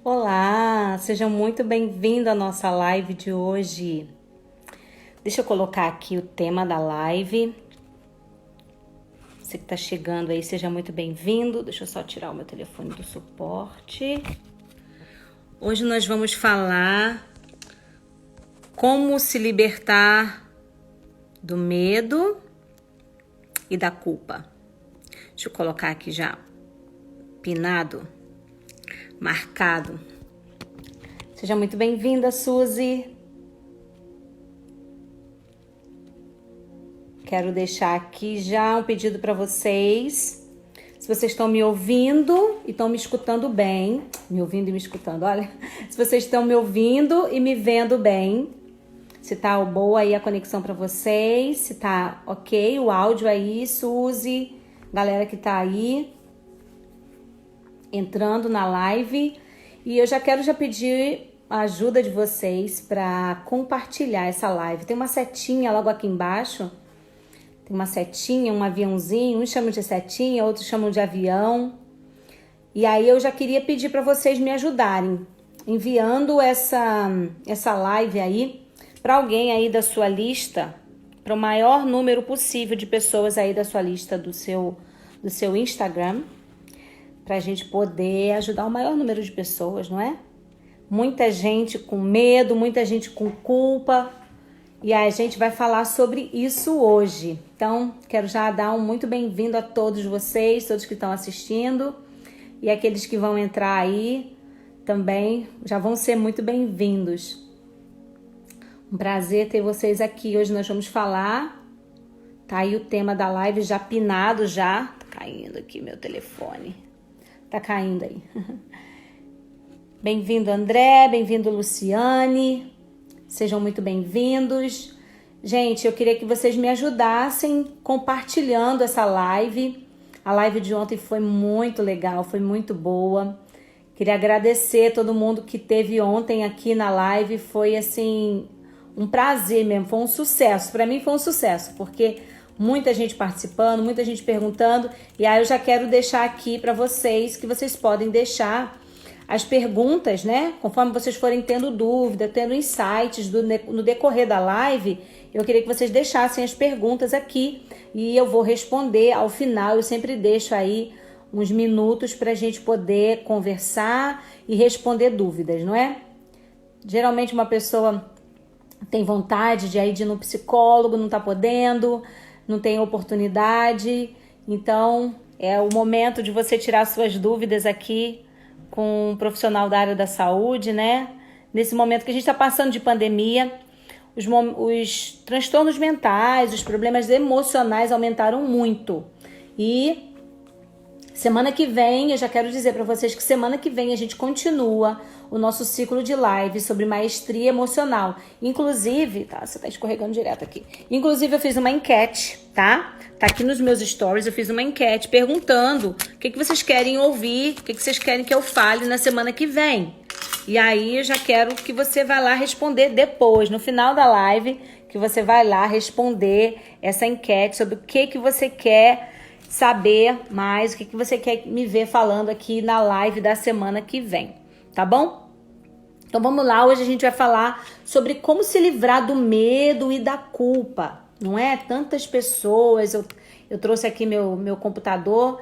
Olá, seja muito bem-vindo à nossa live de hoje. Deixa eu colocar aqui o tema da live. Você que está chegando aí, seja muito bem-vindo. Deixa eu só tirar o meu telefone do suporte. Hoje nós vamos falar como se libertar do medo e da culpa. Deixa eu colocar aqui já pinado, marcado. Seja muito bem-vinda, Suzy. Quero deixar aqui já um pedido para vocês. Se vocês estão me ouvindo e estão me escutando bem, me ouvindo e me escutando, olha. Se vocês estão me ouvindo e me vendo bem, se tá boa aí a conexão para vocês, se tá ok o áudio aí, Suzy, galera que tá aí entrando na live. E eu já quero pedir a ajuda de vocês para compartilhar essa live. Tem uma setinha logo aqui embaixo. Tem uma setinha, um aviãozinho. Uns chamam de setinha, outros chamam de avião. E aí eu já queria pedir para vocês me ajudarem, enviando essa live aí para alguém aí da sua lista, para o maior número possível de pessoas aí da sua lista do seu Instagram, para a gente poder ajudar o maior número de pessoas, não é? Muita gente com medo, muita gente com culpa, e a gente vai falar sobre isso hoje. Então, quero já dar um muito bem-vindo a todos vocês, todos que estão assistindo, e aqueles que vão entrar aí também já vão ser muito bem-vindos. Um prazer ter vocês aqui. Hoje nós vamos falar, tá aí o tema da live já pinado já, tá caindo aqui meu telefone. Tá caindo aí. Bem-vindo, André. Bem-vindo, Luciane. Sejam muito bem-vindos. Gente, eu queria que vocês me ajudassem compartilhando essa live. A live de ontem foi muito legal, foi muito boa. Queria agradecer a todo mundo que teve ontem aqui na live. Foi, assim, um prazer mesmo. Foi um sucesso. Para mim foi um sucesso, porque muita gente participando, muita gente perguntando, e aí eu já quero deixar aqui para vocês, que vocês podem deixar as perguntas, né? Conforme vocês forem tendo dúvida, tendo insights no decorrer da live, eu queria que vocês deixassem as perguntas aqui e eu vou responder ao final. Eu sempre deixo aí uns minutos para a gente poder conversar e responder dúvidas, não é? Geralmente uma pessoa tem vontade de ir no psicólogo, não tá podendo, não tem oportunidade, então é o momento de você tirar suas dúvidas aqui com um profissional da área da saúde, né? Nesse momento que a gente está passando de pandemia, os transtornos mentais, os problemas emocionais aumentaram muito. E semana que vem, eu já quero dizer para vocês que semana que vem a gente continua o nosso ciclo de live sobre maestria emocional. Inclusive, tá? Você tá escorregando direto aqui. Inclusive, eu fiz uma enquete, tá? Tá aqui nos meus stories, eu fiz uma enquete perguntando o que vocês querem ouvir, o que vocês querem que eu fale na semana que vem. E aí, eu já quero que você vá lá responder depois, no final da live, que você vai lá responder essa enquete sobre o que você quer saber mais, o que você quer me ver falando aqui na live da semana que vem, tá bom? Então vamos lá, hoje a gente vai falar sobre como se livrar do medo e da culpa, não é? Tantas pessoas, eu trouxe aqui meu computador,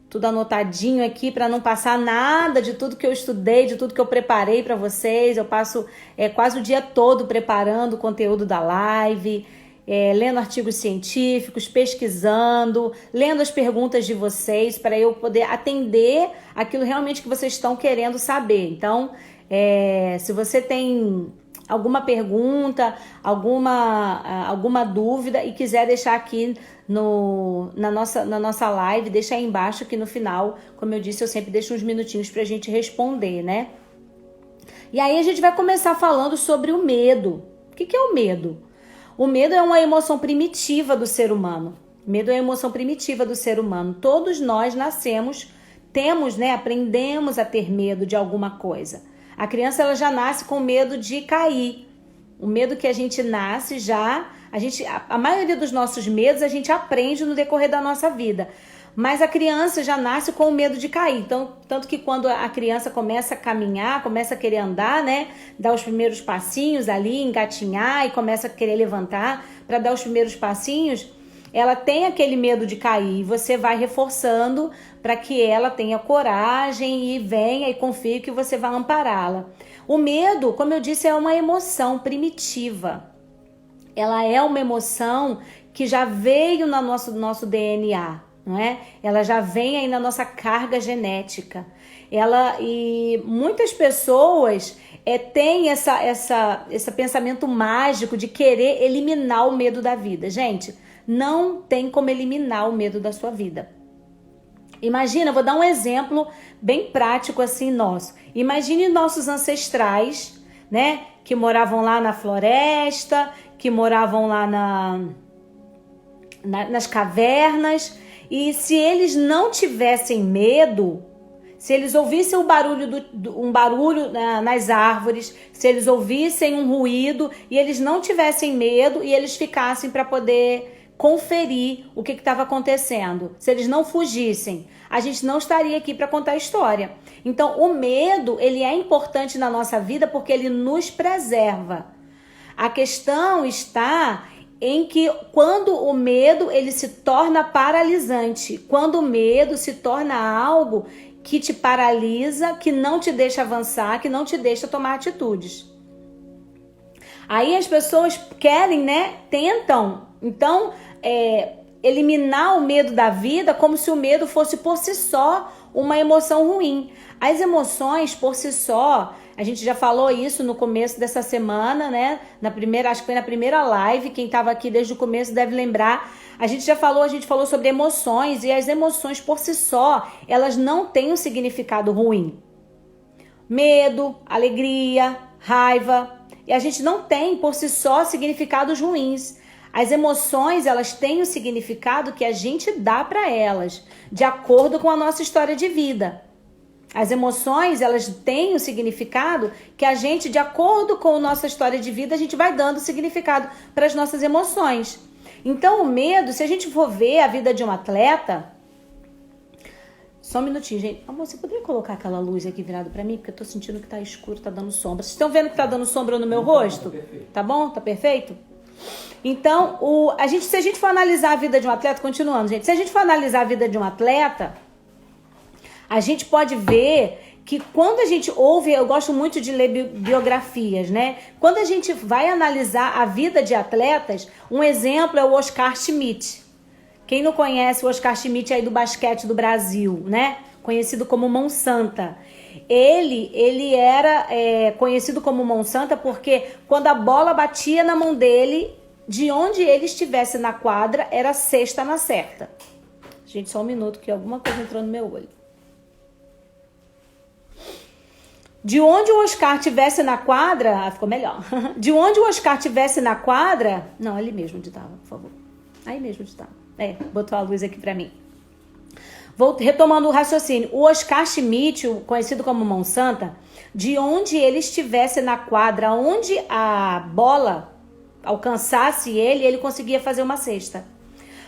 tudo anotadinho aqui para não passar nada de tudo que eu estudei, de tudo que eu preparei para vocês. Eu passo quase o dia todo preparando o conteúdo da live, lendo artigos científicos, pesquisando, lendo as perguntas de vocês para eu poder atender aquilo realmente que vocês estão querendo saber. Então, se você tem alguma pergunta, alguma dúvida e quiser deixar aqui na nossa live, deixa aí embaixo que no final, como eu disse, eu sempre deixo uns minutinhos pra gente responder, né? E aí a gente vai começar falando sobre o medo. O que é o medo? O medo é uma emoção primitiva do ser humano. Medo é uma emoção primitiva do ser humano. Todos nós temos, né? Aprendemos a ter medo de alguma coisa. A criança ela já nasce com medo de cair. O medo que a gente nasce a maioria dos nossos medos a gente aprende no decorrer da nossa vida. mas a criança já nasce com o medo de cair. Então, tanto que quando a criança começa a caminhar, começa a querer andar, né, dar os primeiros passinhos ali, engatinhar e começa a querer levantar para dar os primeiros passinhos, ela tem aquele medo de cair. E você vai reforçando para que ela tenha coragem e venha e confie que você vai ampará-la. O medo, como eu disse, é uma emoção primitiva. Ela é uma emoção que já veio no nosso DNA, não é? Ela já vem aí na nossa carga genética. E muitas pessoas têm esse pensamento mágico de querer eliminar o medo da vida. Gente, não tem como eliminar o medo da sua vida. Imagina, vou dar um exemplo bem prático assim nosso. Imagine nossos ancestrais, né, que moravam lá na floresta, que moravam lá nas cavernas, e se eles não tivessem medo, se eles ouvissem um barulho nas árvores, se eles ouvissem um ruído e eles não tivessem medo e eles ficassem para poder conferir o que estava acontecendo, se eles não fugissem, a gente não estaria aqui para contar a história. Então, o medo, ele é importante na nossa vida porque ele nos preserva. A questão está em que quando o medo ele se torna paralisante, quando o medo se torna algo que te paralisa, que não te deixa avançar, que não te deixa tomar atitudes. Aí as pessoas querem, né? Tentam, então, eliminar o medo da vida como se o medo fosse por si só uma emoção ruim. As emoções por si só, a gente já falou isso no começo dessa semana, né? Acho que foi na primeira live, quem estava aqui desde o começo deve lembrar. A gente falou sobre emoções, e as emoções por si só, elas não têm um significado ruim. Medo, alegria, raiva, e a gente não tem por si só significados ruins. As emoções, elas têm o significado que a gente dá para elas, de acordo com a nossa história de vida. As emoções, elas têm o significado que a gente, de acordo com a nossa história de vida, a gente vai dando significado para as nossas emoções. Então, o medo, se a gente for ver a vida de um atleta... Só um minutinho, gente. Amor, você poderia colocar aquela luz aqui virada para mim? Porque eu tô sentindo que tá escuro, tá dando sombra. Vocês estão vendo que tá dando sombra no meu rosto? Tá bom? Tá perfeito? Então, se a gente for analisar a vida de um atleta, continuando, gente, se a gente for analisar a vida de um atleta, a gente pode ver que quando a gente ouve, eu gosto muito de ler biografias, né? Quando a gente vai analisar a vida de atletas, um exemplo é o Oscar Schmidt. Quem não conhece o Oscar Schmidt aí do basquete do Brasil, né? Conhecido como Mão Santa. Ele era conhecido como Mão Santa porque quando a bola batia na mão dele, de onde ele estivesse na quadra, era cesta na certa. Gente, só um minuto que alguma coisa entrou no meu olho. De onde o Oscar estivesse na quadra... ficou melhor. De onde o Oscar estivesse na quadra... Não, ali mesmo onde estava, por favor. Aí mesmo onde estava. Botou a luz aqui pra mim. Retomando o raciocínio. O Oscar Schmidt, conhecido como Mão Santa, de onde ele estivesse na quadra, onde a bola alcançasse ele conseguia fazer uma cesta.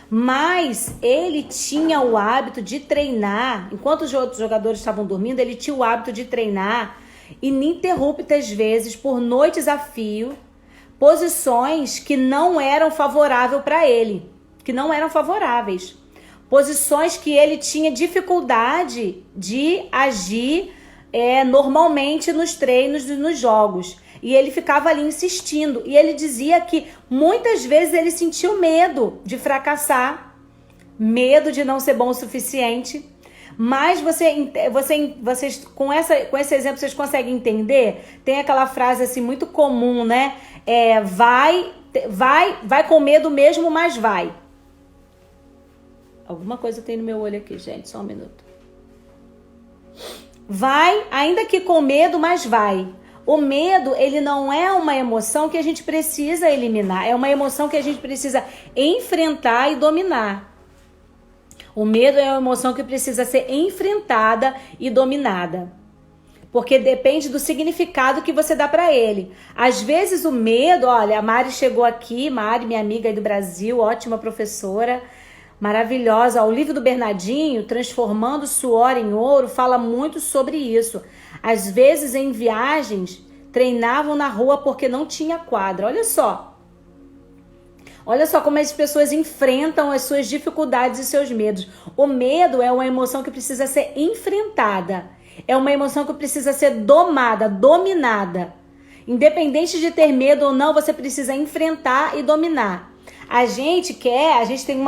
Mas ele tinha o hábito de treinar, enquanto os outros jogadores estavam dormindo, ele tinha o hábito de treinar ininterruptas vezes, por noites a fio, posições que não eram favoráveis para ele, que não eram favoráveis. Posições que ele tinha dificuldade de agir normalmente nos treinos e nos jogos. E ele ficava ali insistindo. E ele dizia que muitas vezes ele sentiu medo de fracassar, medo de não ser bom o suficiente. Mas vocês com esse exemplo, vocês conseguem entender? Tem aquela frase assim muito comum, né? Vai com medo mesmo, mas vai. Alguma coisa tem no meu olho aqui, gente. Só um minuto. Vai, ainda que com medo, mas vai. O medo, ele não é uma emoção que a gente precisa eliminar. É uma emoção que a gente precisa enfrentar e dominar. O medo é uma emoção que precisa ser enfrentada e dominada. Porque depende do significado que você dá para ele. Às vezes o medo, olha, a Mari chegou aqui, Mari, minha amiga aí do Brasil, ótima professora. maravilhosa. O livro do Bernardinho, Transformando Suor em Ouro, fala muito sobre isso. Às vezes, em viagens, treinavam na rua porque não tinha quadra. Olha só. Olha só como as pessoas enfrentam as suas dificuldades e seus medos. O medo é uma emoção que precisa ser enfrentada. É uma emoção que precisa ser domada, dominada. Independente de ter medo ou não, você precisa enfrentar e dominar. A gente tem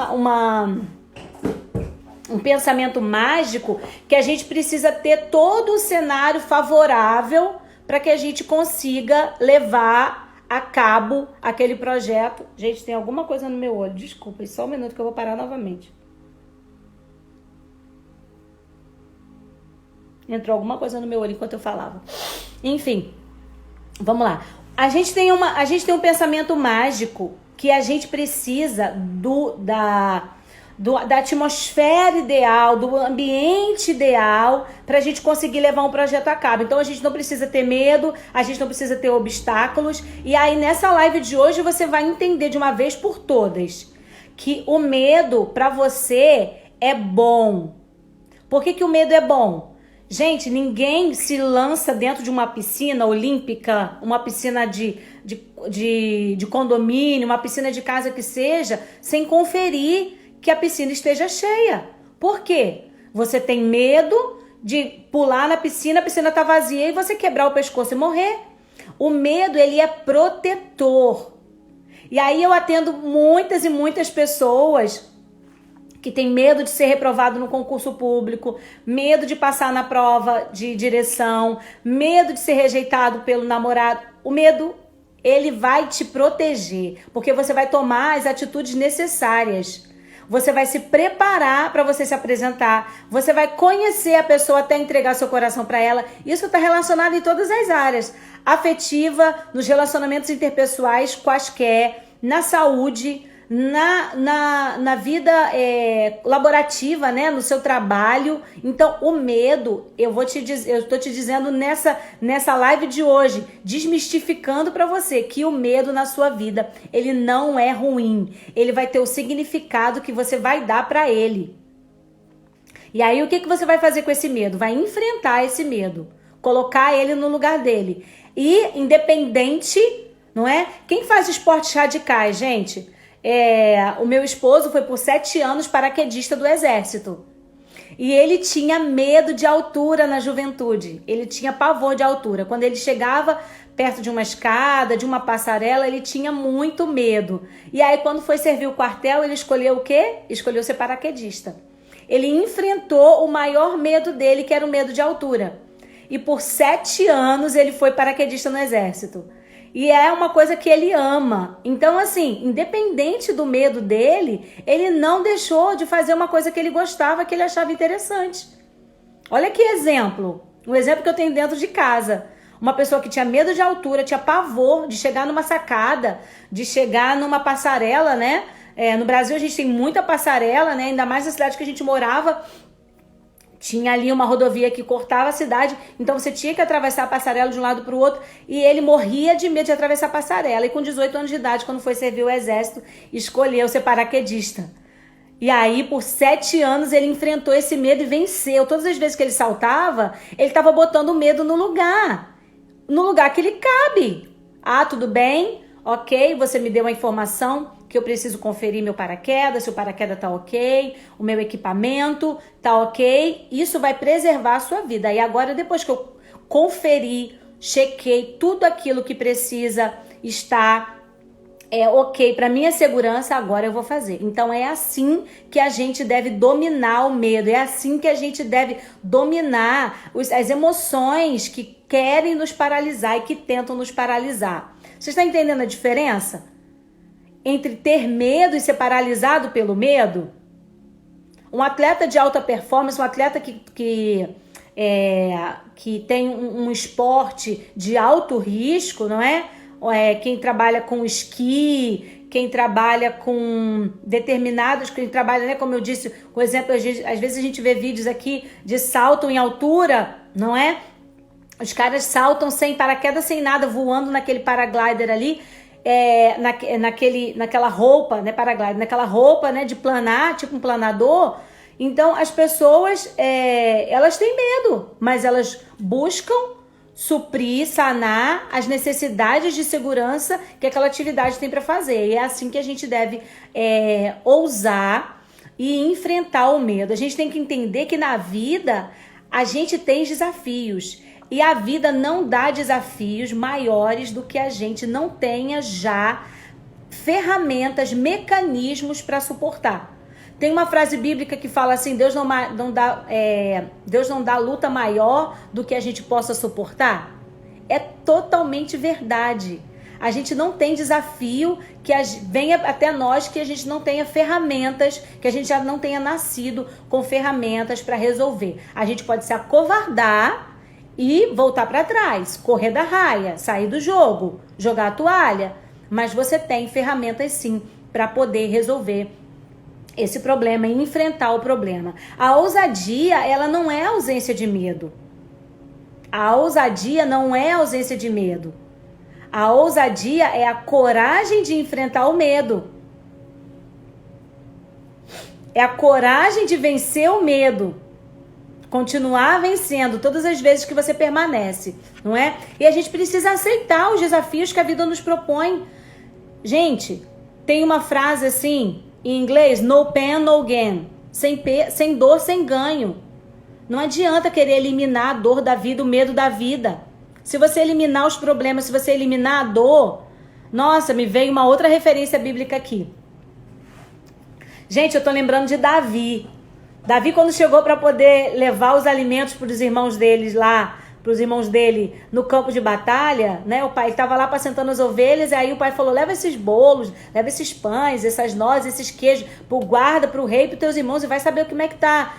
um pensamento mágico que a gente precisa ter todo o cenário favorável para que a gente consiga levar a cabo aquele projeto. Gente, tem alguma coisa no meu olho. Desculpa, só um minuto que eu vou parar novamente. Entrou alguma coisa no meu olho enquanto eu falava. Enfim, vamos lá. A gente tem um pensamento mágico que a gente precisa da atmosfera ideal, do ambiente ideal para a gente conseguir levar um projeto a cabo. Então a gente não precisa ter medo, a gente não precisa ter obstáculos. E aí nessa live de hoje você vai entender de uma vez por todas que o medo para você é bom. Por que o medo é bom? Gente, ninguém se lança dentro de uma piscina olímpica, uma piscina de condomínio, uma piscina de casa que seja, sem conferir que a piscina esteja cheia. Por quê? Você tem medo de pular na piscina, a piscina tá vazia e você quebrar o pescoço e morrer. O medo, ele é protetor. E aí eu atendo muitas e muitas pessoas que tem medo de ser reprovado no concurso público, medo de passar na prova de direção, medo de ser rejeitado pelo namorado. O medo, ele vai te proteger, porque você vai tomar as atitudes necessárias. Você vai se preparar para você se apresentar, você vai conhecer a pessoa até entregar seu coração para ela. Isso está relacionado em todas as áreas. Afetiva, nos relacionamentos interpessoais, quaisquer, na saúde, na vida laborativa, né? No seu trabalho. Então, o medo, eu estou te dizendo nessa live de hoje, desmistificando para você que o medo na sua vida, ele não é ruim. Ele vai ter o significado que você vai dar para ele. E aí, o que você vai fazer com esse medo? Vai enfrentar esse medo, colocar ele no lugar dele. E, independente, não é? Quem faz esportes radicais, gente? O meu esposo foi por 7 anos paraquedista do exército. E ele tinha medo de altura na juventude. Ele tinha pavor de altura. Quando ele chegava perto de uma escada, de uma passarela, ele tinha muito medo. E aí, quando foi servir o quartel, ele escolheu o quê? Escolheu ser paraquedista. Ele enfrentou o maior medo dele, que era o medo de altura. E por 7 anos ele foi paraquedista no exército. E é uma coisa que ele ama. Então, assim, independente do medo dele, ele não deixou de fazer uma coisa que ele gostava, que ele achava interessante. Olha que exemplo. Um exemplo que eu tenho dentro de casa. Uma pessoa que tinha medo de altura, tinha pavor de chegar numa sacada, de chegar numa passarela, né? No Brasil a gente tem muita passarela, né? Ainda mais na cidade que a gente morava. Tinha ali uma rodovia que cortava a cidade, então você tinha que atravessar a passarela de um lado para o outro, e ele morria de medo de atravessar a passarela. E com 18 anos de idade, quando foi servir o exército, escolheu ser paraquedista. E aí, por 7 anos, ele enfrentou esse medo e venceu. Todas as vezes que ele saltava, ele estava botando o medo no lugar que ele cabe. Ah, tudo bem? Ok, você me deu uma informação que eu preciso conferir meu paraquedas, se o paraquedas tá ok, o meu equipamento tá ok. Isso vai preservar a sua vida. E agora, depois que eu conferi, chequei tudo aquilo que precisa estar ok para minha segurança, agora eu vou fazer. Então é assim que a gente deve dominar o medo, é assim que a gente deve dominar as emoções que querem nos paralisar e que tentam nos paralisar. Você está entendendo a diferença entre ter medo e ser paralisado pelo medo? Um atleta de alta performance, um atleta que tem um esporte de alto risco, não é? Quem trabalha com esqui, quem trabalha com determinados, quem trabalha, né, como eu disse, por exemplo, às vezes a gente vê vídeos aqui de salto em altura, não é? Os caras saltam sem paraquedas, sem nada, voando naquele paraglider ali. naquela roupa, né, paraglide, naquela roupa, né, de planar, tipo um planador. Então as pessoas, elas têm medo, mas elas buscam suprir, sanar as necessidades de segurança que aquela atividade tem para fazer. E é assim que a gente deve ousar e enfrentar o medo. A gente tem que entender que na vida a gente tem desafios. E a vida não dá desafios maiores do que a gente não tenha já ferramentas, mecanismos para suportar. Tem uma frase bíblica que fala assim: Deus não dá luta maior do que a gente possa suportar. É totalmente verdade. A gente não tem desafio que venha até nós que a gente não tenha ferramentas, que a gente já não tenha nascido com ferramentas para resolver. A gente pode se acovardar e voltar para trás, correr da raia, sair do jogo, jogar a toalha. Mas você tem ferramentas sim para poder resolver esse problema e enfrentar o problema. A ousadia, ela não é ausência de medo. A ousadia não é ausência de medo. A ousadia é a coragem de enfrentar o medo. É a coragem de vencer o medo. Continuar vencendo todas as vezes que você permanece, não é? E a gente precisa aceitar os desafios que a vida nos propõe. Gente, tem uma frase assim, em inglês, no pain, no gain. Sem dor, sem ganho. Não adianta querer eliminar a dor da vida, o medo da vida. Se você eliminar os problemas, se você eliminar a dor... Nossa, me veio uma outra referência bíblica aqui. Gente, eu tô lembrando de Davi. Davi, quando chegou para poder levar os alimentos para os irmãos deles lá, para os irmãos dele no campo de batalha, né? O pai estava lá apacentando as ovelhas, e aí o pai falou: leva esses bolos, leva esses pães, essas nozes, esses queijos pro guarda, pro rei, pros teus irmãos, e vai saber como é que tá.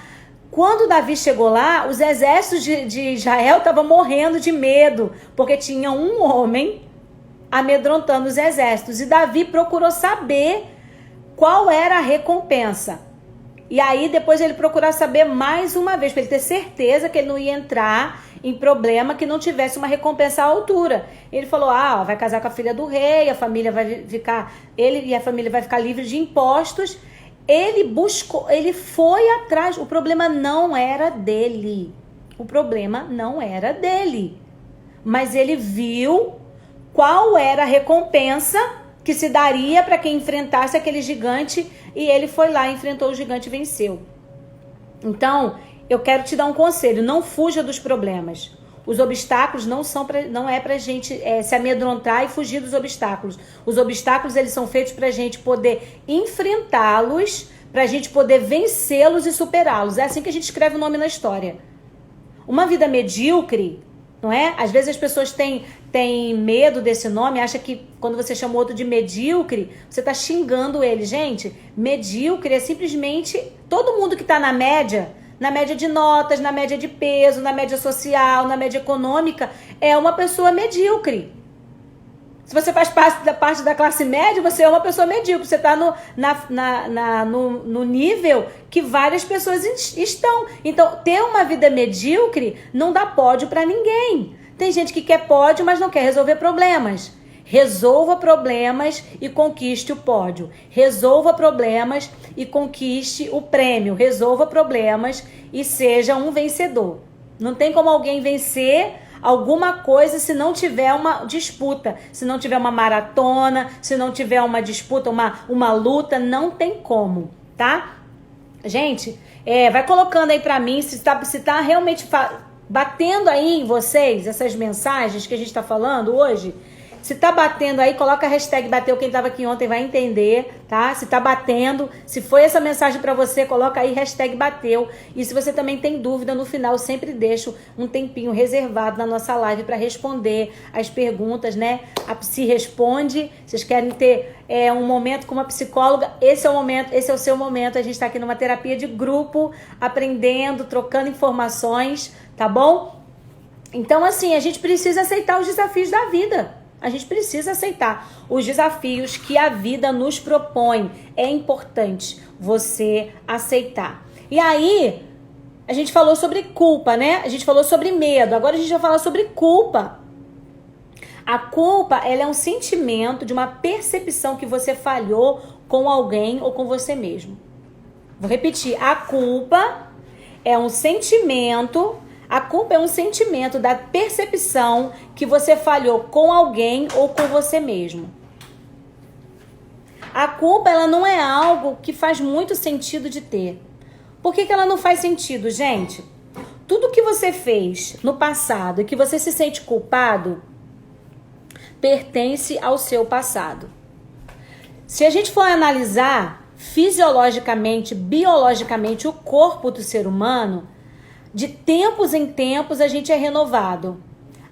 Quando Davi chegou lá, os exércitos de Israel estavam morrendo de medo, porque tinha um homem amedrontando os exércitos. E Davi procurou saber qual era a recompensa. E aí depois ele procurou saber mais uma vez, para ele ter certeza que ele não ia entrar em problema que não tivesse uma recompensa à altura. Ele falou: vai casar com a filha do rei, a família vai ficar, ele e a família vai ficar livre de impostos. Ele buscou, ele foi atrás. O problema não era dele. O problema não era dele. Mas ele viu qual era a recompensa que se daria para quem enfrentasse aquele gigante, e ele foi lá, enfrentou o gigante e venceu. Então, eu quero te dar um conselho: não fuja dos problemas. Os obstáculos não é pra gente se amedrontar e fugir dos obstáculos. Os obstáculos, eles são feitos pra gente poder enfrentá-los, pra gente poder vencê-los e superá-los. É assim que a gente escreve o nome na história. Uma vida medíocre, não é? Às vezes as pessoas têm medo desse nome, acham que quando você chama o outro de medíocre, você está xingando ele. Gente, medíocre é simplesmente todo mundo que está na média de notas, na média de peso, na média social, na média econômica, é uma pessoa medíocre. Se você faz parte da classe média, você é uma pessoa medíocre. Você está no nível que várias pessoas estão. Então, ter uma vida medíocre não dá pódio para ninguém. Tem gente que quer pódio, mas não quer resolver problemas. Resolva problemas e conquiste o pódio. Resolva problemas e conquiste o prêmio. Resolva problemas e seja um vencedor. Não tem como alguém vencer alguma coisa se não tiver uma disputa, se não tiver uma maratona, se não tiver uma disputa, uma luta, não tem como, tá? Gente, vai colocando aí pra mim se tá realmente batendo aí em vocês essas mensagens que a gente tá falando hoje. Se tá batendo aí, coloca a hashtag bateu. Quem tava aqui ontem vai entender, tá? Se tá batendo, se foi essa mensagem pra você, coloca aí hashtag bateu. E se você também tem dúvida, no final eu sempre deixo um tempinho reservado na nossa live pra responder as perguntas, né? A Psi Responde. Vocês querem ter um momento com uma psicóloga? Esse é o momento, esse é o seu momento. A gente tá aqui numa terapia de grupo, aprendendo, trocando informações, tá bom? Então, assim, a gente precisa aceitar os desafios da vida. A gente precisa aceitar os desafios que a vida nos propõe. É importante você aceitar. E aí, a gente falou sobre culpa, né? A gente falou sobre medo. Agora a gente vai falar sobre culpa. A culpa, ela é um sentimento de uma percepção que você falhou com alguém ou com você mesmo. Vou repetir, a culpa é um sentimento da percepção que você falhou com alguém ou com você mesmo. A culpa, ela não é algo que faz muito sentido de ter. Por que ela não faz sentido, gente? Tudo que você fez no passado e que você se sente culpado pertence ao seu passado. Se a gente for analisar fisiologicamente, biologicamente, o corpo do ser humano, de tempos em tempos a gente é renovado.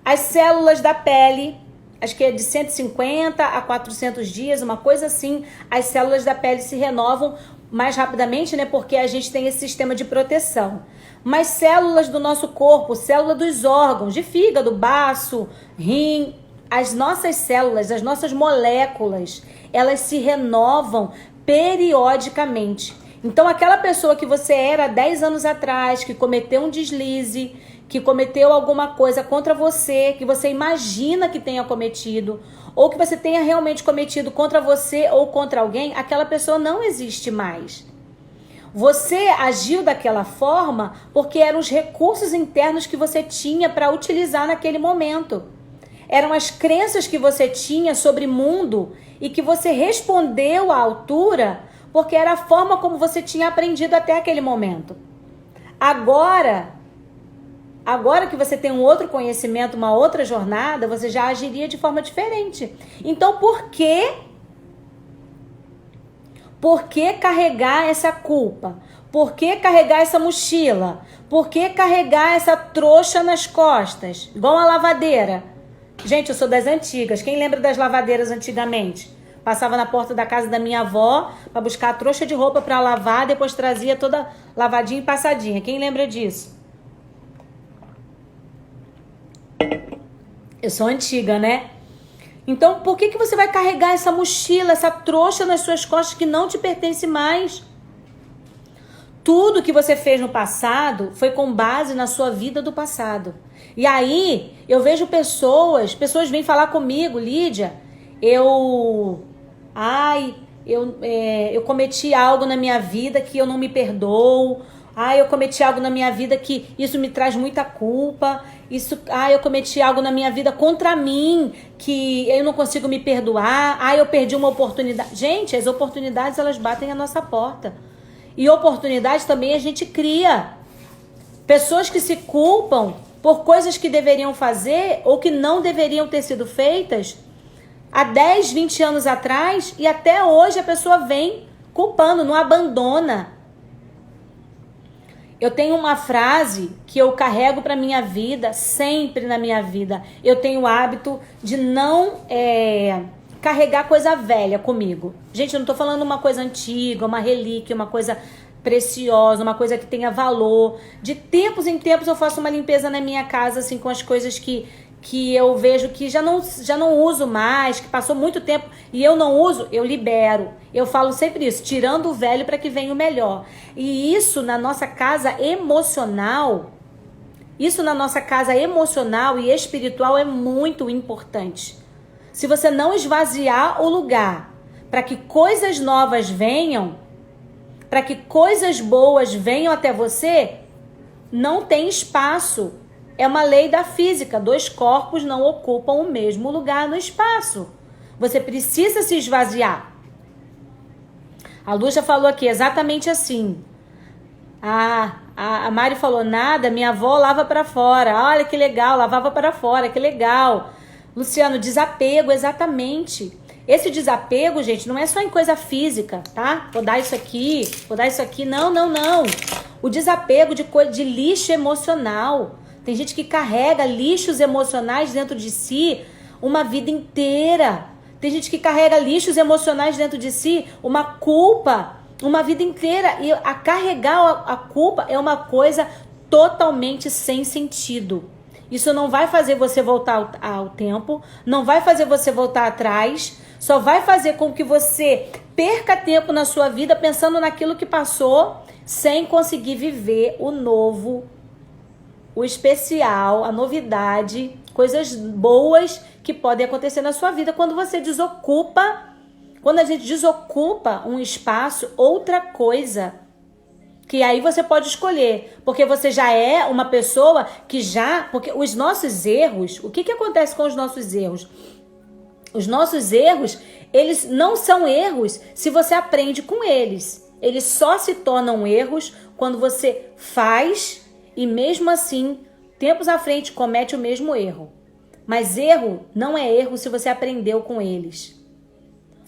As células da pele, acho que é de 150 a 400 dias, uma coisa assim, as células da pele se renovam mais rapidamente, né? Porque a gente tem esse sistema de proteção. Mas células do nosso corpo, célula dos órgãos, de fígado, baço, rim, as nossas células, as nossas moléculas, elas se renovam periodicamente. Então, aquela pessoa que você era 10 anos atrás, que cometeu um deslize, que cometeu alguma coisa contra você, que você imagina que tenha cometido, ou que você tenha realmente cometido contra você ou contra alguém, aquela pessoa não existe mais. Você agiu daquela forma porque eram os recursos internos que você tinha para utilizar naquele momento. Eram as crenças que você tinha sobre o mundo e que você respondeu à altura porque era a forma como você tinha aprendido até aquele momento. Agora que você tem um outro conhecimento, uma outra jornada, você já agiria de forma diferente. Então, por que carregar essa culpa? Por que carregar essa mochila? Por que carregar essa trouxa nas costas? Igual uma lavadeira. Gente, eu sou das antigas. Quem lembra das lavadeiras antigamente? Passava na porta da casa da minha avó para buscar a trouxa de roupa para lavar, depois trazia toda lavadinha e passadinha. Quem lembra disso? Eu sou antiga, né? Então, por que você vai carregar essa mochila, essa trouxa nas suas costas que não te pertence mais? Tudo que você fez no passado foi com base na sua vida do passado. E aí, eu vejo pessoas vêm falar comigo, Lídia, eu cometi algo na minha vida que eu não me perdoo. Eu cometi algo na minha vida que isso me traz muita culpa. Eu cometi algo na minha vida contra mim que eu não consigo me perdoar. Eu perdi uma oportunidade. Gente, as oportunidades, elas batem à nossa porta. E oportunidades também a gente cria. Pessoas que se culpam por coisas que deveriam fazer ou que não deveriam ter sido feitas há 10, 20 anos atrás, e até hoje a pessoa vem culpando, não abandona. Eu tenho uma frase que eu carrego para minha vida, sempre na minha vida. Eu tenho o hábito de não carregar coisa velha comigo. Gente, eu não tô falando uma coisa antiga, uma relíquia, uma coisa preciosa, uma coisa que tenha valor. De tempos em tempos eu faço uma limpeza na minha casa, assim, com as coisas que eu vejo que já não uso mais, que passou muito tempo e eu não uso, eu libero. Eu falo sempre isso, tirando o velho para que venha o melhor. E isso na nossa casa emocional e espiritual é muito importante. Se você não esvaziar o lugar para que coisas novas venham, para que coisas boas venham até você, não tem espaço. É uma lei da física, 2 corpos não ocupam o mesmo lugar no espaço. Você precisa se esvaziar. A Lúcia falou aqui, exatamente assim. A Mari falou, nada, minha avó lava para fora. Olha que legal, lavava para fora, que legal. Luciano, desapego, exatamente. Esse desapego, gente, não é só em coisa física, tá? Vou dar isso aqui. Não. O desapego de lixo emocional. Tem gente que carrega lixos emocionais dentro de si uma vida inteira. Tem gente que carrega lixos emocionais dentro de si, uma culpa, uma vida inteira. E a carregar a culpa é uma coisa totalmente sem sentido. Isso não vai fazer você voltar ao tempo, não vai fazer você voltar atrás, só vai fazer com que você perca tempo na sua vida pensando naquilo que passou, sem conseguir viver o novo o especial, a novidade, coisas boas que podem acontecer na sua vida quando você desocupa, quando a gente desocupa um espaço, outra coisa, que aí você pode escolher, porque você já é uma pessoa que porque os nossos erros, o que acontece com os nossos erros? Os nossos erros, eles não são erros se você aprende com eles. Eles só se tornam erros quando você faz e mesmo assim, tempos à frente, comete o mesmo erro. Mas erro não é erro se você aprendeu com eles.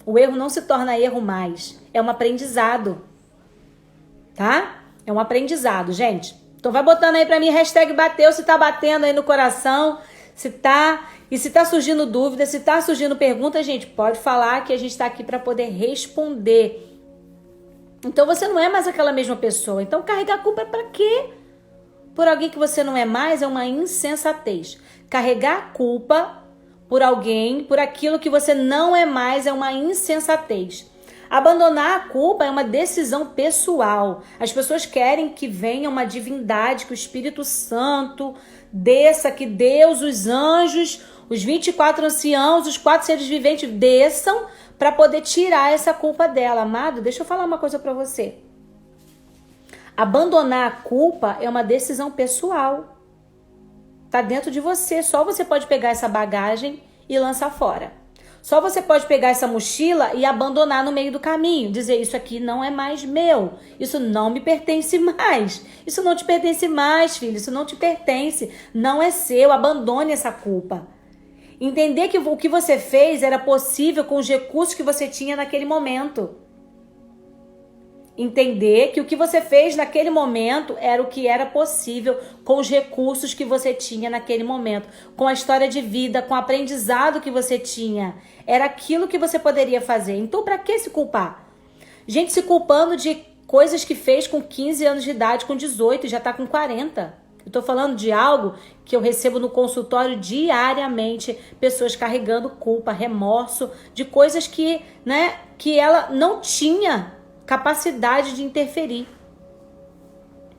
O erro não se torna erro mais. É um aprendizado. Tá? É um aprendizado, gente. Então vai botando aí pra mim, #bateu, se tá batendo aí no coração, se tá surgindo dúvida, se tá surgindo pergunta, gente, pode falar que a gente tá aqui pra poder responder. Então você não é mais aquela mesma pessoa. Então carregar a culpa é pra quê? Por alguém que você não é mais é uma insensatez. Carregar a culpa por alguém, por aquilo que você não é mais, é uma insensatez. Abandonar a culpa é uma decisão pessoal. As pessoas querem que venha uma divindade, que o Espírito Santo desça, que Deus, os anjos, os 24 anciãos, os 4 seres viventes desçam para poder tirar essa culpa dela. Amado, deixa eu falar uma coisa para você. Abandonar a culpa é uma decisão pessoal. Tá dentro de você. Só você pode pegar essa bagagem e lançar fora. Só você pode pegar essa mochila e abandonar no meio do caminho. Dizer, isso aqui não é mais meu. Isso não me pertence mais. Isso não te pertence mais, filho. Isso não te pertence. Não é seu. Abandone essa culpa. Entender que o que você fez era possível com os recursos que você tinha naquele momento. Entender que o que você fez naquele momento era o que era possível com os recursos que você tinha naquele momento, com a história de vida, com o aprendizado que você tinha. Era aquilo que você poderia fazer. Então, para que se culpar? Gente se culpando de coisas que fez com 15 anos de idade, com 18 e já está com 40. Eu tô falando de algo que eu recebo no consultório diariamente, pessoas carregando culpa, remorso, de coisas que ela não tinha capacidade de interferir,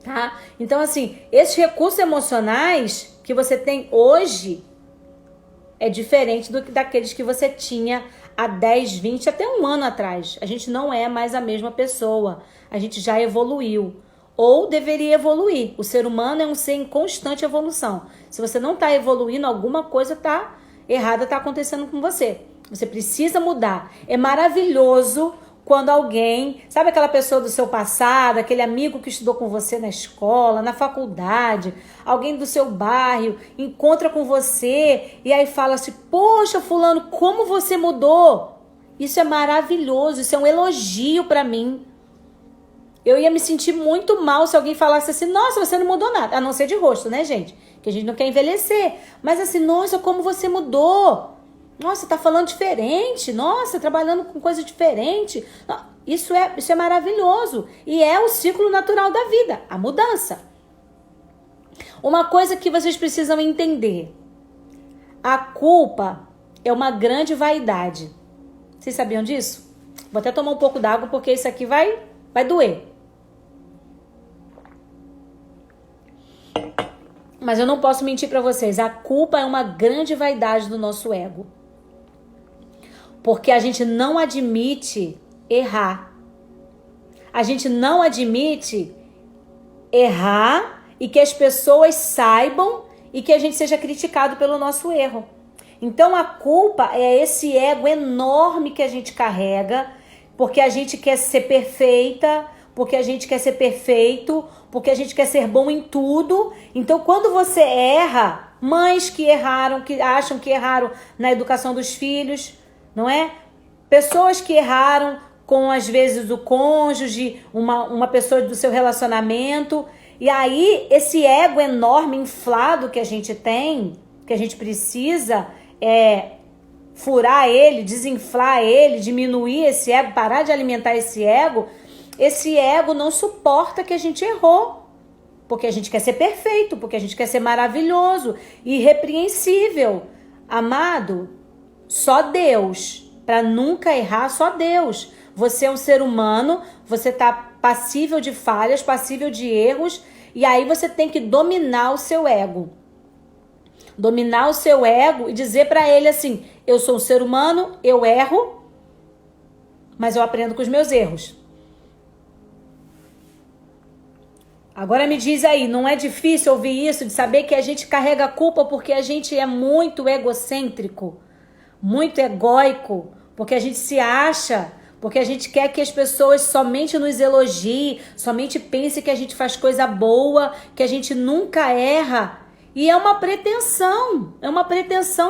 tá? Então, assim, esses recursos emocionais que você tem hoje é diferente daqueles que você tinha há 10, 20, até um ano atrás. A gente não é mais a mesma pessoa, a gente já evoluiu, ou deveria evoluir. O ser humano é um ser em constante evolução. Se você não está evoluindo, alguma coisa tá errada, está acontecendo com você. Você precisa mudar. É maravilhoso quando alguém, sabe aquela pessoa do seu passado, aquele amigo que estudou com você na escola, na faculdade, alguém do seu bairro, encontra com você e aí fala assim, poxa, fulano, como você mudou? Isso é maravilhoso, isso é um elogio pra mim. Eu ia me sentir muito mal se alguém falasse assim, nossa, você não mudou nada, a não ser de rosto, né, gente? Que a gente não quer envelhecer. Mas assim, nossa, como você mudou? Nossa, tá falando diferente. Nossa, trabalhando com coisa diferente. Isso é maravilhoso. E é o ciclo natural da vida, a mudança. Uma coisa que vocês precisam entender. A culpa é uma grande vaidade. Vocês sabiam disso? Vou até tomar um pouco d'água porque isso aqui vai doer. Mas eu não posso mentir pra vocês. A culpa é uma grande vaidade do nosso ego. Porque a gente não admite errar. A gente não admite errar e que as pessoas saibam e que a gente seja criticado pelo nosso erro. Então a culpa é esse ego enorme que a gente carrega, porque a gente quer ser perfeita, porque a gente quer ser perfeito, porque a gente quer ser bom em tudo. Então quando você erra, mães que erraram, que acham que erraram na educação dos filhos, não é? Pessoas que erraram com, às vezes, o cônjuge, uma pessoa do seu relacionamento. E aí, esse ego enorme, inflado que a gente tem, que a gente precisa furar ele, desinflar ele, diminuir esse ego, parar de alimentar esse ego não suporta que a gente errou. Porque a gente quer ser perfeito, porque a gente quer ser maravilhoso, irrepreensível. Amado, só Deus, para nunca errar, só Deus. Você é um ser humano, você está passível de falhas, passível de erros, E aí você tem que dominar o seu ego. Dominar o seu ego e dizer pra ele assim: eu sou um ser humano, eu erro, mas eu aprendo com os meus erros. Agora me diz aí, não é difícil ouvir isso, de saber que a gente carrega a culpa porque a gente é muito egocêntrico, muito egóico, porque a gente se acha, porque a gente quer que as pessoas somente nos elogiem, somente pensem que a gente faz coisa boa, que a gente nunca erra. E é uma pretensão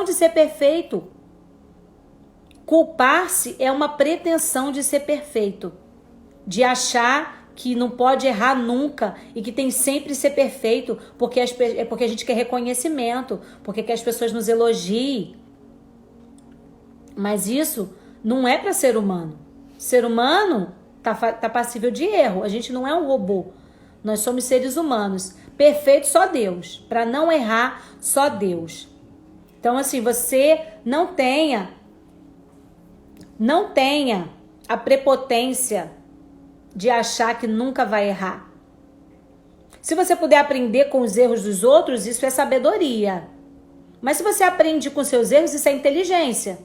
de ser perfeito. Culpar-se é uma pretensão de ser perfeito, de achar que não pode errar nunca e que tem sempre que ser perfeito, porque a gente quer reconhecimento, porque quer que as pessoas nos elogiem. Mas isso não é para ser humano. Ser humano tá passível de erro. A gente não é um robô. Nós somos seres humanos. Perfeito só Deus. Para não errar, só Deus. Então, assim, você não tenha a prepotência de achar que nunca vai errar. Se você puder aprender com os erros dos outros, isso é sabedoria. Mas se você aprende com seus erros, isso é inteligência.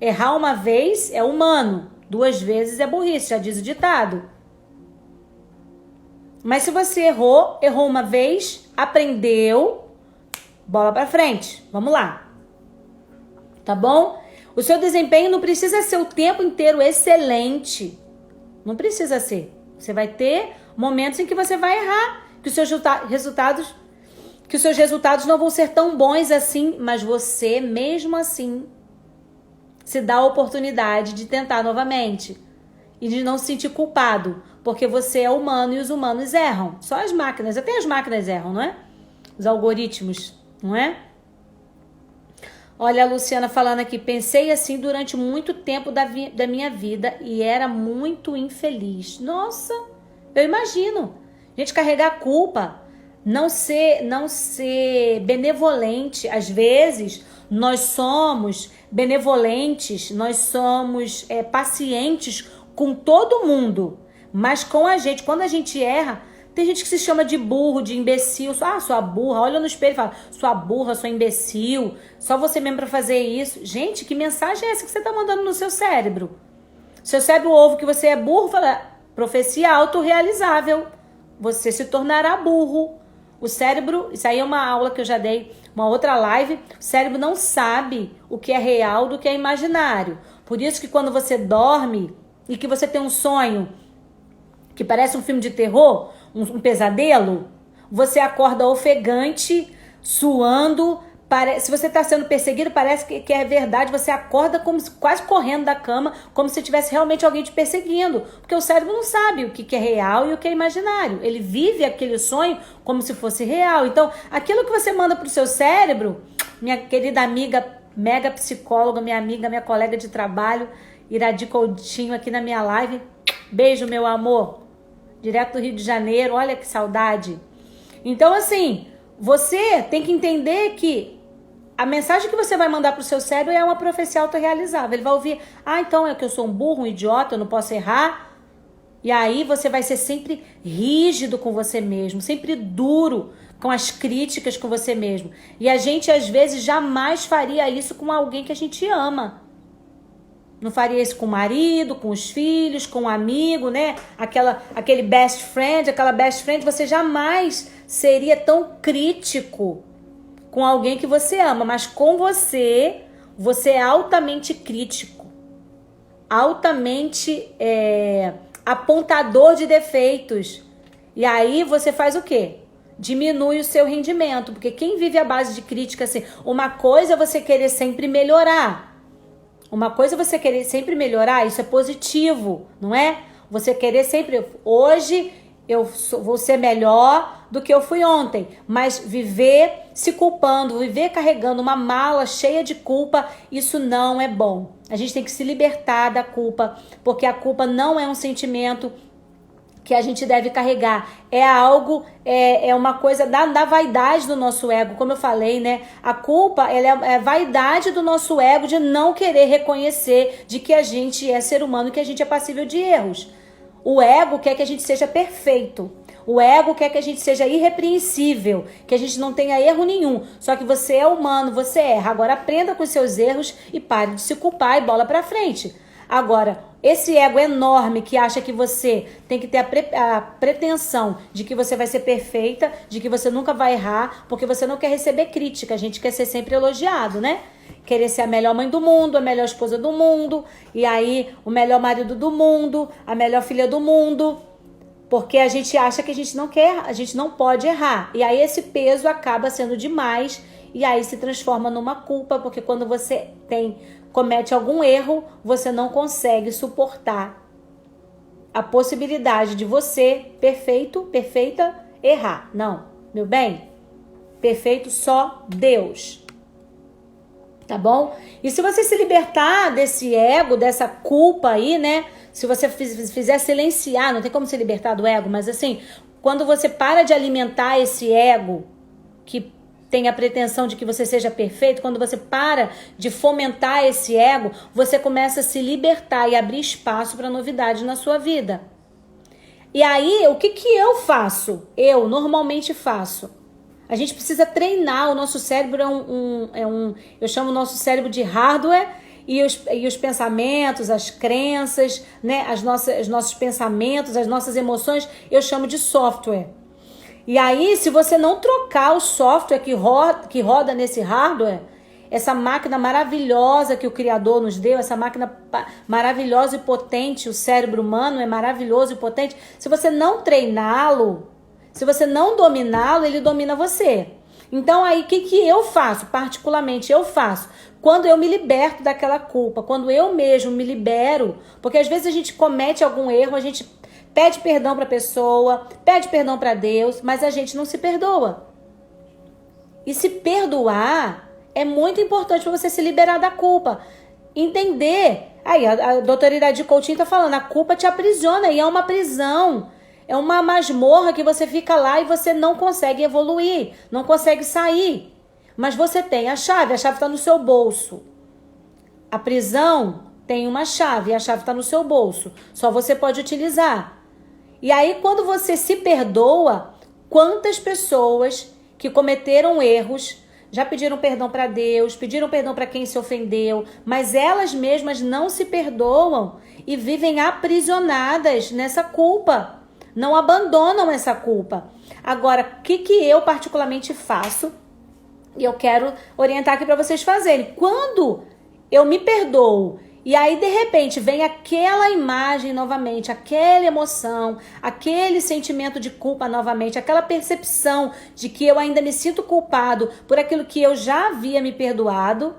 Errar uma vez é humano, 2 vezes é burrice, já diz o ditado. Mas se você errou uma vez, aprendeu, bola pra frente, vamos lá. Tá bom? O seu desempenho não precisa ser o tempo inteiro excelente. Não precisa ser. Você vai ter momentos em que você vai errar, que os seus resultados não vão ser tão bons assim, mas você, mesmo assim, se dá a oportunidade de tentar novamente e de não se sentir culpado, porque você é humano e os humanos erram. Só as máquinas, até as máquinas erram, não é? Os algoritmos, não é? Olha a Luciana falando aqui, pensei assim durante muito tempo da minha vida e era muito infeliz. Nossa, eu imagino. A gente carregar a culpa, não ser benevolente. Às vezes, nós somos benevolentes, nós somos pacientes com todo mundo, mas com a gente, quando a gente erra, tem gente que se chama de burro, de imbecil. Sua burra. Olha no espelho e fala, sua burra, sua imbecil. Só você mesmo pra fazer isso. Gente, que mensagem é essa que você tá mandando no seu cérebro? Seu cérebro ouve que você é burro, fala, profecia autorrealizável. Você se tornará burro. O cérebro, isso aí é uma aula que eu já dei, uma outra live. O cérebro não sabe o que é real do que é imaginário. Por isso que quando você dorme e que você tem um sonho que parece um filme de terror, um pesadelo, você acorda ofegante, suando, se você está sendo perseguido, parece que é verdade, você acorda como quase correndo da cama, como se tivesse realmente alguém te perseguindo, porque o cérebro não sabe o que é real e o que é imaginário, ele vive aquele sonho como se fosse real. Então, aquilo que você manda para o seu cérebro, minha querida amiga, mega psicóloga, minha amiga, minha colega de trabalho, Iradi Coutinho, aqui na minha live, beijo, meu amor, direto do Rio de Janeiro, olha que saudade. Então, assim, você tem que entender que a mensagem que você vai mandar pro seu cérebro é uma profecia autorrealizável. Ele vai ouvir, então é que eu sou um burro, um idiota, eu não posso errar. E aí você vai ser sempre rígido com você mesmo, sempre duro com as críticas com você mesmo. E a gente, às vezes, jamais faria isso com alguém que a gente ama. Não faria isso com o marido, com os filhos, com um amigo, né? Aquele best friend, aquela best friend, você jamais seria tão crítico com alguém que você ama. Mas com você é altamente crítico, altamente apontador de defeitos. E aí você faz o quê? Diminui o seu rendimento. Porque quem vive à base de crítica, assim, uma coisa é você querer sempre melhorar. Uma coisa é você querer sempre melhorar, isso é positivo, não é? Você querer sempre, hoje vou ser melhor do que eu fui ontem, mas viver se culpando, viver carregando uma mala cheia de culpa, isso não é bom. A gente tem que se libertar da culpa, porque a culpa não é um sentimento que a gente deve carregar, é algo, é uma coisa da vaidade do nosso ego, como eu falei, né? A culpa, ela é a vaidade do nosso ego de não querer reconhecer de que a gente é ser humano, que a gente é passível de erros. O ego quer que a gente seja perfeito. O ego quer que a gente seja irrepreensível, que a gente não tenha erro nenhum. Só que você é humano, você erra. Agora aprenda com os seus erros e pare de se culpar e bola pra frente. Agora, esse ego enorme que acha que você tem que ter a pretensão de que você vai ser perfeita, de que você nunca vai errar, porque você não quer receber crítica, a gente quer ser sempre elogiado, né? Querer ser a melhor mãe do mundo, a melhor esposa do mundo, e aí o melhor marido do mundo, a melhor filha do mundo, porque a gente acha que a gente não quer, a gente não pode errar. E aí esse peso acaba sendo demais e aí se transforma numa culpa, porque quando você comete algum erro, você não consegue suportar a possibilidade de você, perfeita, errar. Não, meu bem, perfeito só Deus. Tá bom? E se você se libertar desse ego, dessa culpa aí, né? Se você fizer silenciar, não tem como se libertar do ego, mas assim, quando você para de alimentar esse ego que tem a pretensão de que você seja perfeito, quando você para de fomentar esse ego, você começa a se libertar e abrir espaço para novidade na sua vida. E aí, o que eu faço? Eu normalmente faço. A gente precisa treinar, o nosso cérebro eu chamo o nosso cérebro de hardware e os pensamentos, as crenças, né, os nossos pensamentos, as nossas emoções, eu chamo de software. E aí, se você não trocar o software que roda nesse hardware, essa máquina maravilhosa que o Criador nos deu, essa máquina maravilhosa e potente, o cérebro humano é maravilhoso e potente, se você não treiná-lo, se você não dominá-lo, ele domina você. Então aí, o que eu faço? Particularmente eu faço. Quando eu me liberto daquela culpa, quando eu mesmo me libero, porque às vezes a gente comete algum erro, a gente pede perdão para a pessoa, pede perdão para Deus, mas a gente não se perdoa. E se perdoar é muito importante para você se liberar da culpa. Entender. Aí a doutora Iradi Coutinho está falando, a culpa te aprisiona e é uma prisão. É uma masmorra que você fica lá e você não consegue evoluir, não consegue sair. Mas você tem a chave está no seu bolso. A prisão tem uma chave e a chave está no seu bolso. Só você pode utilizar. E aí, quando você se perdoa, quantas pessoas que cometeram erros já pediram perdão para Deus, pediram perdão para quem se ofendeu, mas elas mesmas não se perdoam e vivem aprisionadas nessa culpa. Não abandonam essa culpa. Agora, o que eu particularmente faço? E eu quero orientar aqui para vocês fazerem. Quando eu me perdoo e aí de repente vem aquela imagem novamente, aquela emoção, aquele sentimento de culpa novamente, aquela percepção de que eu ainda me sinto culpado por aquilo que eu já havia me perdoado,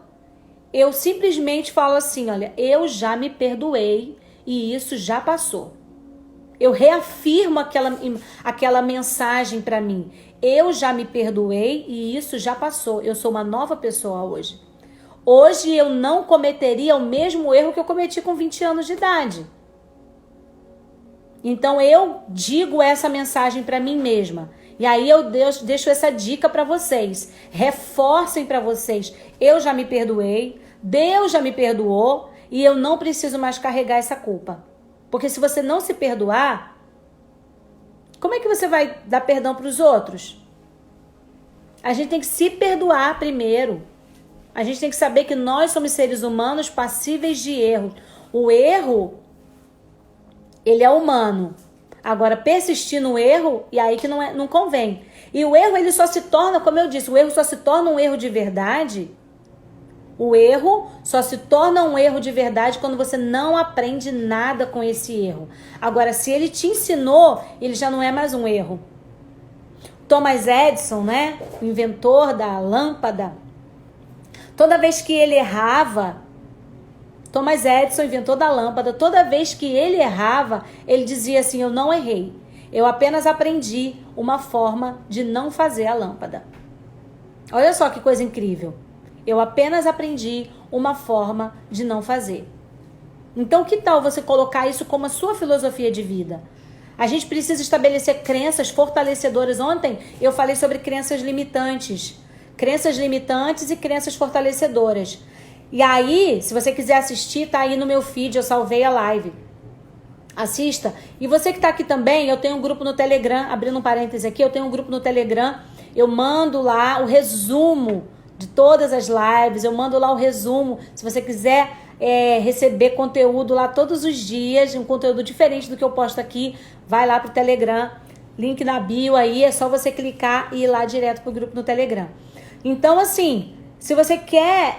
eu simplesmente falo assim, olha, eu já me perdoei e isso já passou. Eu reafirmo aquela mensagem para mim. Eu já me perdoei e isso já passou. Eu sou uma nova pessoa hoje. Hoje eu não cometeria o mesmo erro que eu cometi com 20 anos de idade. Então eu digo essa mensagem para mim mesma. E aí eu deixo essa dica para vocês. Reforcem para vocês. Eu já me perdoei, Deus já me perdoou e eu não preciso mais carregar essa culpa. Porque se você não se perdoar, como é que você vai dar perdão para os outros? A gente tem que se perdoar primeiro. A gente tem que saber que nós somos seres humanos passíveis de erro. O erro, ele é humano. Agora, persistir no erro, e aí que não convém. E o erro, ele só se torna, como eu disse, o erro só se torna um erro de verdade. O erro só se torna um erro de verdade quando você não aprende nada com esse erro. Agora, se ele te ensinou, ele já não é mais um erro. Thomas Edison, né, o inventor da lâmpada, toda vez que ele errava, Thomas Edison, inventor da lâmpada, toda vez que ele errava, ele dizia assim, eu não errei. Eu apenas aprendi uma forma de não fazer a lâmpada. Olha só que coisa incrível. Eu apenas aprendi uma forma de não fazer. Então, que tal você colocar isso como a sua filosofia de vida? A gente precisa estabelecer crenças fortalecedoras. Ontem eu falei sobre crenças limitantes. Crenças limitantes e crenças fortalecedoras. E aí, se você quiser assistir, tá aí no meu feed, eu salvei a live. Assista. E você que está aqui também, eu tenho um grupo no Telegram, abrindo um parêntese aqui, eu tenho um grupo no Telegram, eu mando lá o resumo de todas as lives, eu mando lá o resumo, se você quiser receber conteúdo lá todos os dias, um conteúdo diferente do que eu posto aqui, vai lá pro Telegram, link na bio aí, é só você clicar e ir lá direto pro grupo no Telegram. Então, assim, se você quer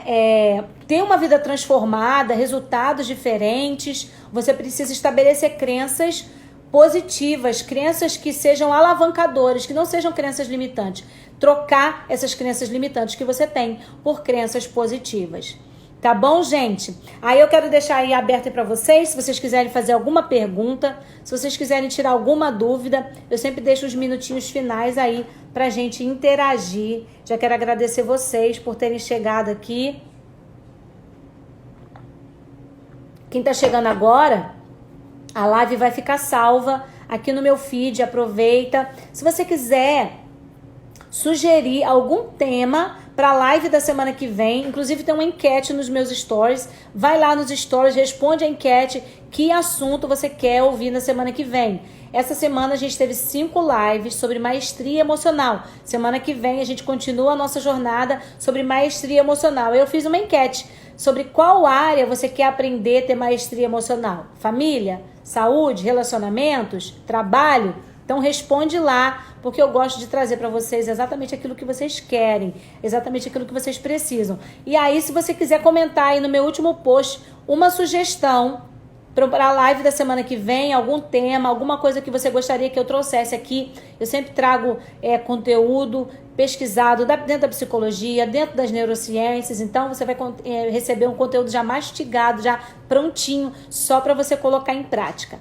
ter uma vida transformada, resultados diferentes, você precisa estabelecer crenças positivas, crenças que sejam alavancadoras, que não sejam crenças limitantes. Trocar essas crenças limitantes que você tem por crenças positivas. Tá bom, gente? Aí eu quero deixar aí aberto para vocês, se vocês quiserem fazer alguma pergunta, se vocês quiserem tirar alguma dúvida, eu sempre deixo os minutinhos finais aí pra gente interagir. Já quero agradecer vocês por terem chegado aqui. Quem tá chegando agora, a live vai ficar salva aqui no meu feed, aproveita. Se você quiser sugerir algum tema para a live da semana que vem, inclusive tem uma enquete nos meus stories, vai lá nos stories, responde a enquete, que assunto você quer ouvir na semana que vem. Essa semana a gente teve 5 lives sobre maestria emocional. Semana que vem a gente continua a nossa jornada sobre maestria emocional. Eu fiz uma enquete sobre qual área você quer aprender a ter maestria emocional. Família, saúde, relacionamentos, trabalho? Então responde lá, porque eu gosto de trazer para vocês exatamente aquilo que vocês querem, exatamente aquilo que vocês precisam. E aí, se você quiser comentar aí no meu último post uma sugestão para a live da semana que vem, algum tema, alguma coisa que você gostaria que eu trouxesse aqui, eu sempre trago conteúdo pesquisado dentro da psicologia, dentro das neurociências, então você vai receber um conteúdo já mastigado, já prontinho, só para você colocar em prática.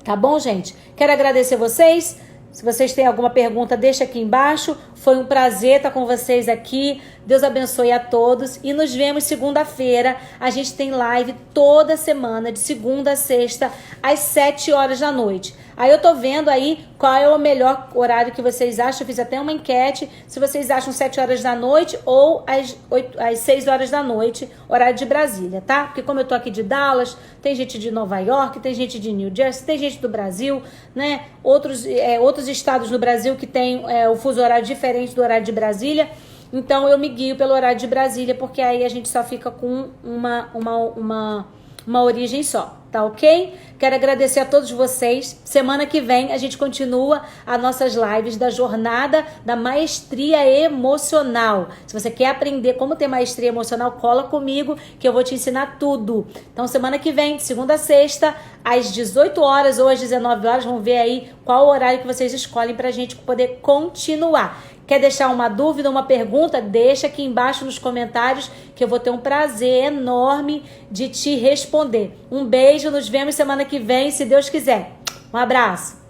Tá bom, gente? Quero agradecer vocês. Se vocês têm alguma pergunta, deixa aqui embaixo. Foi um prazer estar com vocês aqui. Deus abençoe a todos. E nos vemos segunda-feira. A gente tem live toda semana, de segunda a sexta, às 7 horas da noite. Aí eu tô vendo aí qual é o melhor horário que vocês acham. Eu fiz até uma enquete. Se vocês acham 7 horas da noite ou às 6 horas da noite, horário de Brasília, tá? Porque como eu tô aqui de Dallas, tem gente de Nova York, tem gente de New Jersey, tem gente do Brasil, né? Outros estados no Brasil que tem o fuso horário diferente do horário de Brasília. Então eu me guio pelo horário de Brasília, porque aí a gente só fica com uma origem só, tá ok? Quero agradecer a todos vocês. Semana que vem a gente continua as nossas lives da jornada da maestria emocional. Se você quer aprender como ter maestria emocional, cola comigo que eu vou te ensinar tudo. Então semana que vem, de segunda a sexta, às 18 horas ou às 19 horas, vamos ver aí qual o horário que vocês escolhem pra gente poder continuar. Quer deixar uma dúvida, uma pergunta? Deixa aqui embaixo nos comentários que eu vou ter um prazer enorme de te responder. Um beijo, nos vemos semana que vem, se Deus quiser. Um abraço.